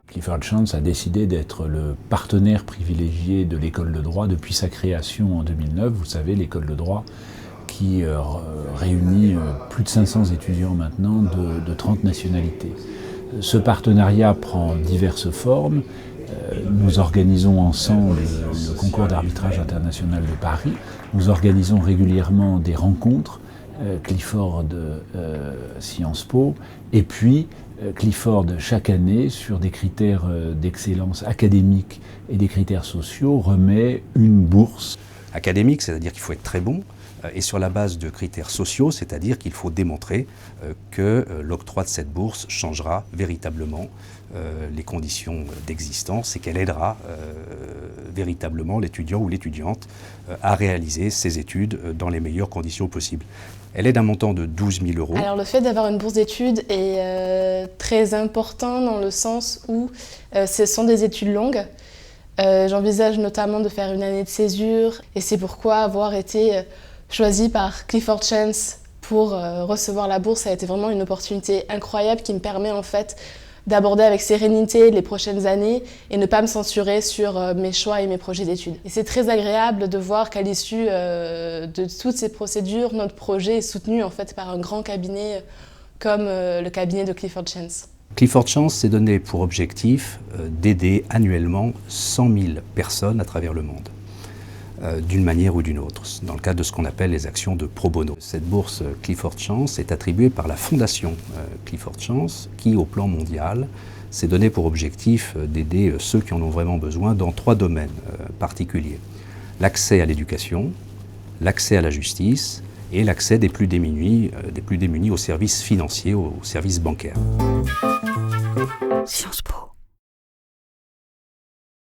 Clifford Chance a décidé d'être le partenaire privilégié de l'école de droit depuis sa création en 2009. Vous savez, l'école de droit qui réunit plus de 500 étudiants maintenant de 30 nationalités. Ce partenariat prend diverses formes. Nous organisons ensemble le concours d'arbitrage international de Paris. Nous organisons régulièrement des rencontres, Clifford Sciences Po, et puis Clifford chaque année, sur des critères d'excellence académique et des critères sociaux, remet une bourse. Académique, c'est-à-dire qu'il faut être très bon, et sur la base de critères sociaux, c'est-à-dire qu'il faut démontrer que l'octroi de cette bourse changera véritablement les conditions d'existence et qu'elle aidera véritablement l'étudiant ou l'étudiante à réaliser ses études dans les meilleures conditions possibles. Elle est d'un montant de 12 000 €. Alors le fait d'avoir une bourse d'études est très important dans le sens où ce sont des études longues. J'envisage notamment de faire une année de césure et c'est pourquoi avoir été choisi par Clifford Chance pour recevoir la bourse a été vraiment une opportunité incroyable qui me permet en fait d'aborder avec sérénité les prochaines années et ne pas me censurer sur mes choix et mes projets d'études. Et c'est très agréable de voir qu'à l'issue de toutes ces procédures, notre projet est soutenu en fait par un grand cabinet comme le cabinet de Clifford Chance. Clifford Chance s'est donné pour objectif d'aider annuellement 100 000 personnes à travers le monde, d'une manière ou d'une autre, dans le cadre de ce qu'on appelle les actions de pro bono. Cette bourse Clifford Chance est attribuée par la fondation Clifford Chance, qui, au plan mondial, s'est donné pour objectif d'aider ceux qui en ont vraiment besoin dans 3 domaines particuliers. L'accès à l'éducation, l'accès à la justice et l'accès des plus démunis aux services financiers, aux services bancaires. Sciences Po.